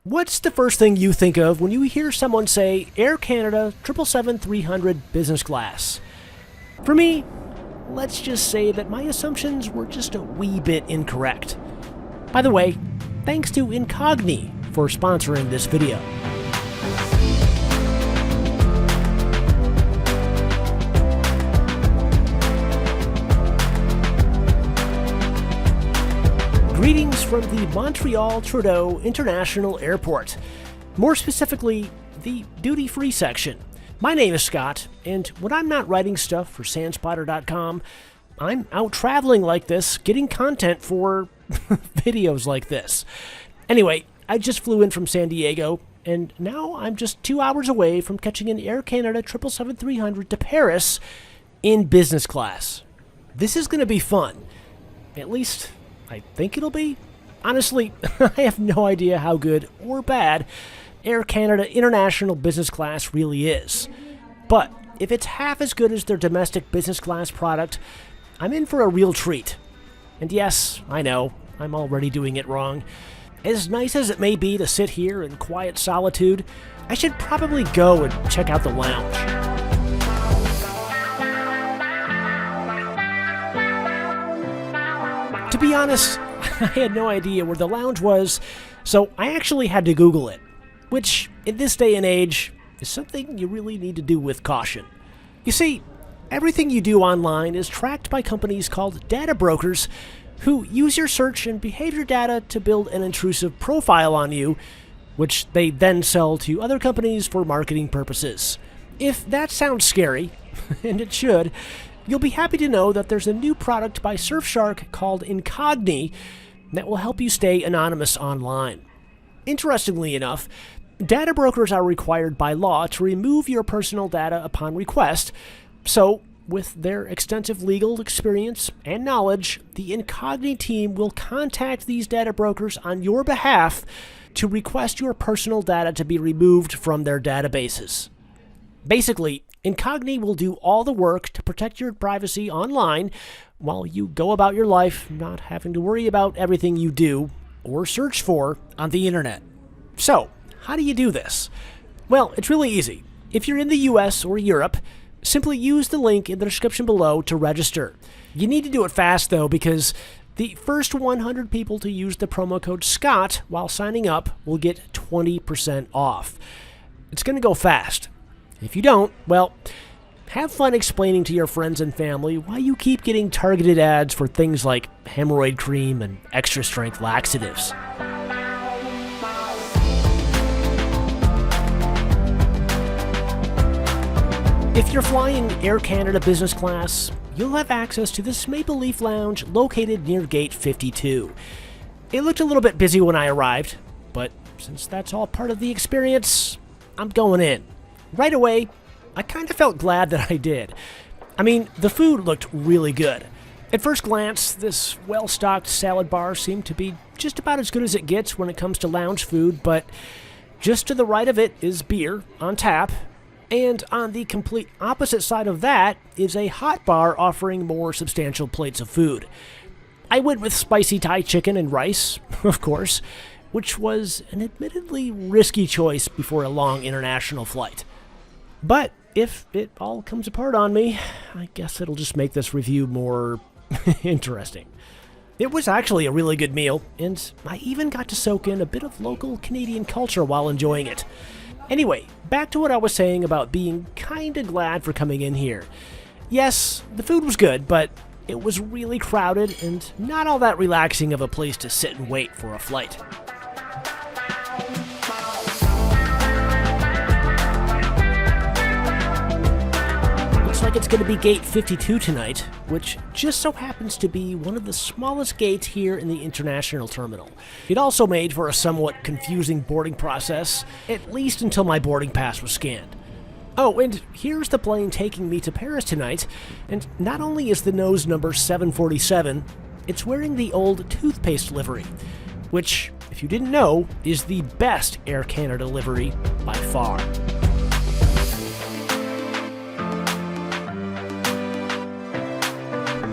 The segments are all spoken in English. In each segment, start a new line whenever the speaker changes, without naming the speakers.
What's the first thing you think of when you hear someone say Air Canada 777-300 business class? For me, let's just say that my assumptions were just a wee bit incorrect. By the way, thanks to Incogni for sponsoring this video. Greetings from the Montreal International Airport, more specifically, the duty-free section. My name is Scott, and when I'm not writing stuff for SANspotter.com, I'm out traveling like this, getting content for videos like this. Anyway, I just flew in from San Diego, and now I'm just 2 hours away from catching an Air Canada 777-300 to Paris in business class. This is going to be fun. At least I think it'll be. Honestly, I have no idea how good or bad Air Canada International Business Class really is. But if it's half as good as their domestic business class product, I'm in for a real treat. And yes, I know, I'm already doing it wrong. As nice as it may be to sit here in quiet solitude, I should probably go and check out the lounge. To be honest, I had no idea where the lounge was, so I actually had to Google it, which, in this day and age, is something you really need to do with caution. You see, everything you do online is tracked by companies called data brokers who use your search and behavior data to build an intrusive profile on you, which they then sell to other companies for marketing purposes. If that sounds scary, and it should, you'll be happy to know that there's a new product by Surfshark called Incogni that will help you stay anonymous online. Interestingly enough, data brokers are required by law to remove your personal data upon request, so with their extensive legal experience and knowledge, the Incogni team will contact these data brokers on your behalf to request your personal data to be removed from their databases. Basically, Incogni will do all the work to protect your privacy online while you go about your life not having to worry about everything you do or search for on the internet. So, how do you do this? Well, it's really easy. If you're in the US or Europe, simply use the link in the description below to register. You need to do it fast though, because the first 100 people to use the promo code SCOTT while signing up will get 20% off. It's going to go fast. If you don't, well, have fun explaining to your friends and family why you keep getting targeted ads for things like hemorrhoid cream and extra strength laxatives. If you're flying Air Canada business class, you'll have access to this Maple Leaf Lounge located near Gate 52. It looked a little bit busy when I arrived, but since that's all part of the experience, I'm going in. Right away, I kind of felt glad that I did. I mean, the food looked really good. At first glance, this well-stocked salad bar seemed to be just about as good as it gets when it comes to lounge food, but just to the right of it is beer on tap, and on the complete opposite side of that is a hot bar offering more substantial plates of food. I went with spicy Thai chicken and rice, of course, which was an admittedly risky choice before a long international flight. But if it all comes apart on me, I guess it'll just make this review more interesting. It was actually a really good meal, and I even got to soak in a bit of local Canadian culture while enjoying it. Anyway, back to what I was saying about being kinda glad for coming in here. Yes, the food was good, but it was really crowded and not all that relaxing of a place to sit and wait for a flight. Like it's going to be Gate 52 tonight, which just so happens to be one of the smallest gates here in the international terminal. It also made for a somewhat confusing boarding process, at least until my boarding pass was scanned. Oh, and here's the plane taking me to Paris tonight, and not only is the nose number 747, it's wearing the old toothpaste livery, which, if you didn't know, is the best Air Canada livery by far.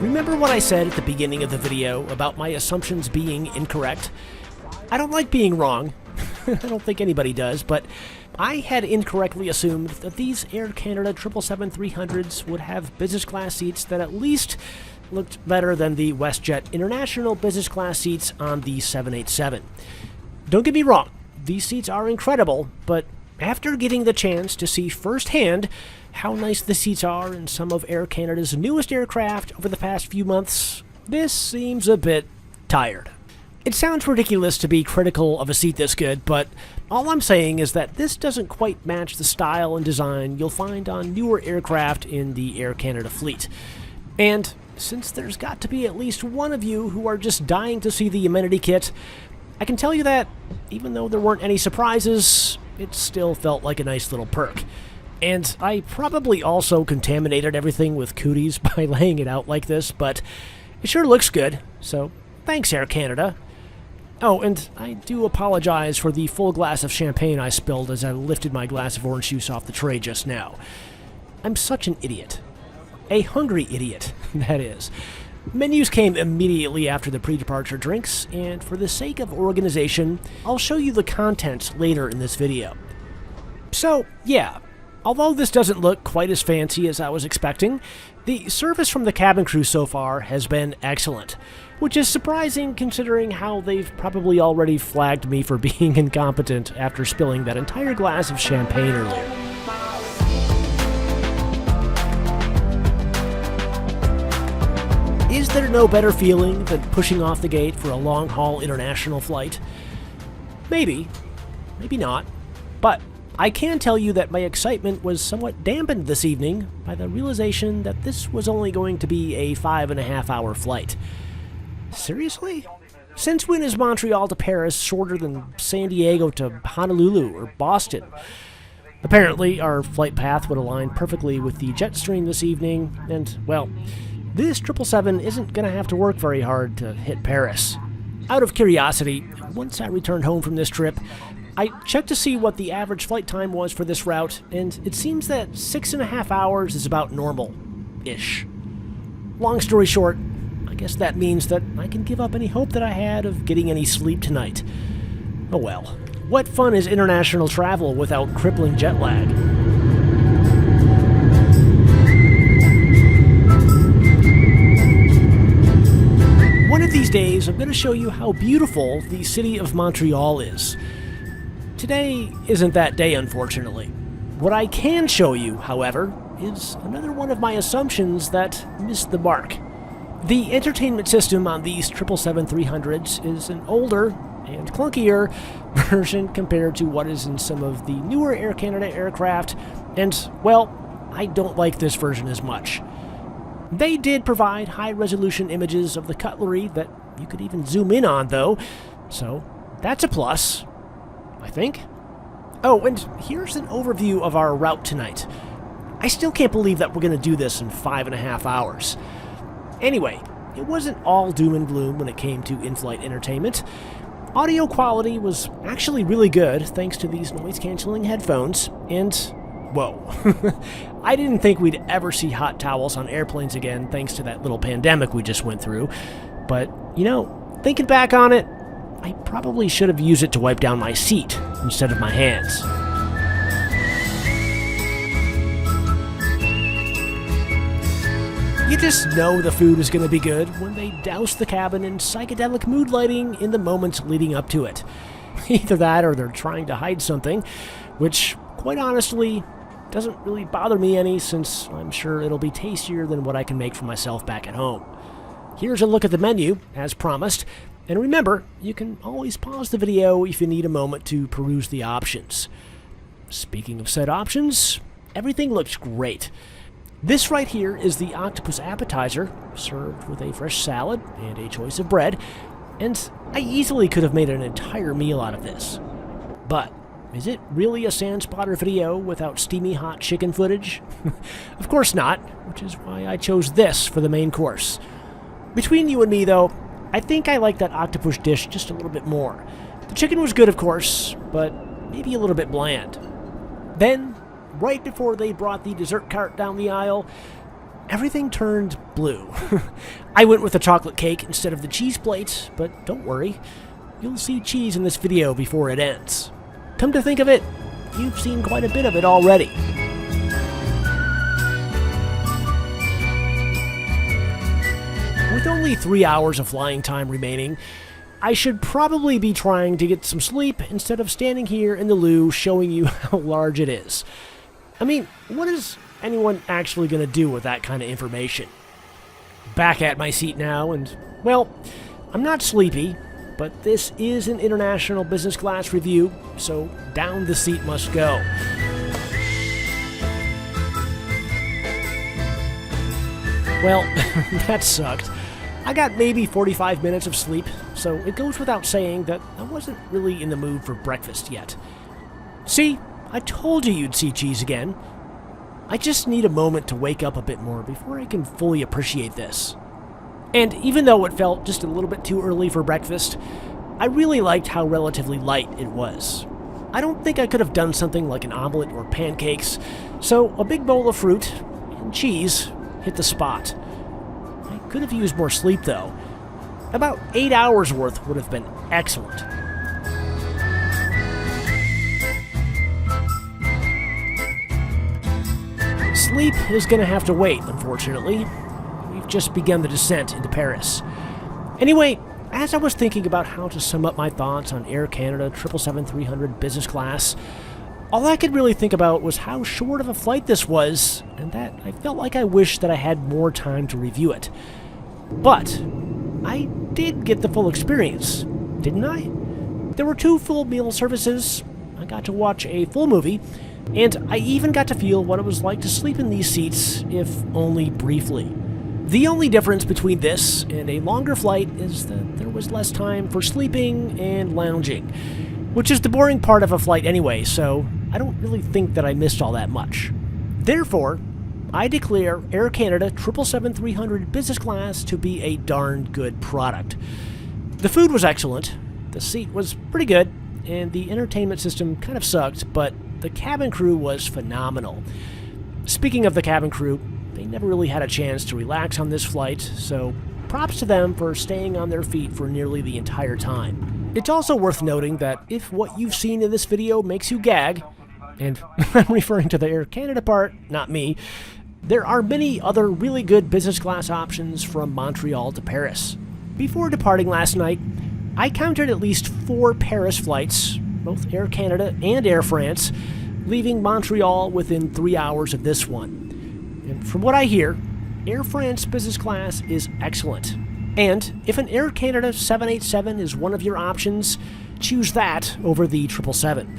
Remember what I said at the beginning of the video about my assumptions being incorrect? I don't like being wrong. I don't think anybody does, but I had incorrectly assumed that these Air Canada 777-300s would have business class seats that at least looked better than the WestJet International business class seats on the 787. Don't get me wrong, these seats are incredible, but after getting the chance to see firsthand how nice the seats are in some of Air Canada's newest aircraft over the past few months, this seems a bit tired. It sounds ridiculous to be critical of a seat this good, but all I'm saying is that this doesn't quite match the style and design you'll find on newer aircraft in the Air Canada fleet. And since there's got to be at least one of you who are just dying to see the amenity kit, I can tell you that, even though there weren't any surprises, it still felt like a nice little perk. And I probably also contaminated everything with cooties by laying it out like this, but it sure looks good, so thanks, Air Canada. Oh, and I do apologize for the full glass of champagne I spilled as I lifted my glass of orange juice off the tray just now. I'm such an idiot. A hungry idiot, that is. Menus came immediately after the pre-departure drinks, and for the sake of organization, I'll show you the contents later in this video. So, yeah, although this doesn't look quite as fancy as I was expecting, the service from the cabin crew so far has been excellent, which is surprising considering how they've probably already flagged me for being incompetent after spilling that entire glass of champagne earlier. Is there no better feeling than pushing off the gate for a long-haul international flight? Maybe. Maybe not. But I can tell you that my excitement was somewhat dampened this evening by the realization that this was only going to be a 5.5-hour flight. Seriously? Since when is Montreal to Paris shorter than San Diego to Honolulu or Boston? Apparently, our flight path would align perfectly with the jet stream this evening, and, well, this 777 isn't going to have to work very hard to hit Paris. Out of curiosity, once I returned home from this trip, I checked to see what the average flight time was for this route, and it seems that 6.5 hours is about normal-ish. Long story short, I guess that means that I can give up any hope that I had of getting any sleep tonight. Oh well. What fun is international travel without crippling jet lag? One of these days, I'm going to show you how beautiful the city of Montreal is. Today isn't that day, unfortunately. What I can show you, however, is another one of my assumptions that missed the mark. The entertainment system on these 777-300s is an older and clunkier version compared to what is in some of the newer Air Canada aircraft, and, well, I don't like this version as much. They did provide high-resolution images of the cutlery that you could even zoom in on, though, so that's a plus, I think. Oh, and here's an overview of our route tonight. I still can't believe that we're going to do this in 5.5 hours. Anyway, it wasn't all doom and gloom when it came to in-flight entertainment. Audio quality was actually really good thanks to these noise-canceling headphones, and, whoa, I didn't think we'd ever see hot towels on airplanes again thanks to that little pandemic we just went through. But, you know, thinking back on it, I probably should have used it to wipe down my seat instead of my hands. You just know the food is going to be good when they douse the cabin in psychedelic mood lighting in the moments leading up to it. Either that or they're trying to hide something, which, quite honestly, doesn't really bother me any since I'm sure it'll be tastier than what I can make for myself back at home. Here's a look at the menu, as promised, and remember, you can always pause the video if you need a moment to peruse the options. Speaking of said options, everything looks great. This right here is the octopus appetizer, served with a fresh salad and a choice of bread, and I easily could have made an entire meal out of this. But is it really a SANspotter video without steamy hot chicken footage? Of course not, which is why I chose this for the main course. Between you and me, though, I think I like that octopus dish just a little bit more. The chicken was good, of course, but maybe a little bit bland. Then, right before they brought the dessert cart down the aisle, everything turned blue. I went with the chocolate cake instead of the cheese plate, but don't worry, you'll see cheese in this video before it ends. come to think of it, you've seen quite a bit of it already. With only 3 hours of flying time remaining, I should probably be trying to get some sleep instead of standing here in the loo showing you how large it is. I mean, what is anyone actually going to do with that kind of information? Back at my seat now, and, well, I'm not sleepy, but this is an international business class review, so down the seat must go. Well, that sucked. I got maybe 45 minutes of sleep, so it goes without saying that I wasn't really in the mood for breakfast yet. See, I told you you'd see cheese again. I just need a moment to wake up a bit more before I can fully appreciate this. And even though it felt just a little bit too early for breakfast, I really liked how relatively light it was. I don't think I could have done something like an omelet or pancakes, so a big bowl of fruit and cheese hit the spot. I could have used more sleep though. About 8 hours worth would have been excellent. Sleep is going to have to wait, unfortunately. We've just begun the descent into Paris. Anyway, as I was thinking about how to sum up my thoughts on Air Canada 777-300 business class, all I could really think about was how short of a flight this was, and that I felt like I wished that I had more time to review it. But I did get the full experience, didn't I? There were 2 full meal services, I got to watch a full movie, and I even got to feel what it was like to sleep in these seats, if only briefly. The only difference between this and a longer flight is that there was less time for sleeping and lounging, which is the boring part of a flight anyway, so I don't really think that I missed all that much. Therefore, I declare Air Canada 777-300 business class to be a darn good product. The food was excellent, the seat was pretty good, and the entertainment system kind of sucked, but the cabin crew was phenomenal. Speaking of the cabin crew, they never really had a chance to relax on this flight, so props to them for staying on their feet for nearly the entire time. It's also worth noting that if what you've seen in this video makes you gag, and I'm referring to the Air Canada part, not me, there are many other really good business class options from Montreal to Paris. Before departing last night, I counted at least 4 Paris flights, both Air Canada and Air France, leaving Montreal within 3 hours of this one. And from what I hear, Air France business class is excellent. And if an Air Canada 787 is one of your options, choose that over the 777.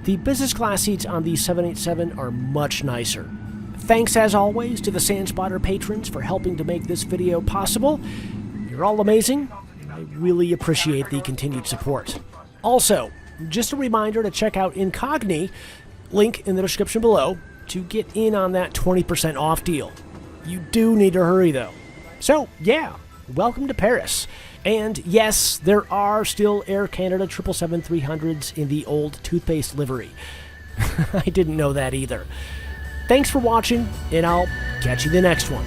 The business class seats on the 787 are much nicer. Thanks as always to the SANspotter patrons for helping to make this video possible. You're all amazing. I really appreciate the continued support. Also, just a reminder to check out Incogni, link in the description below, to get in on that 20% off deal. You do need to hurry though. So yeah, welcome to Paris. And yes, there are still Air Canada 777-300s in the old toothpaste livery. I didn't know that either. Thanks for watching, and I'll catch you in the next one.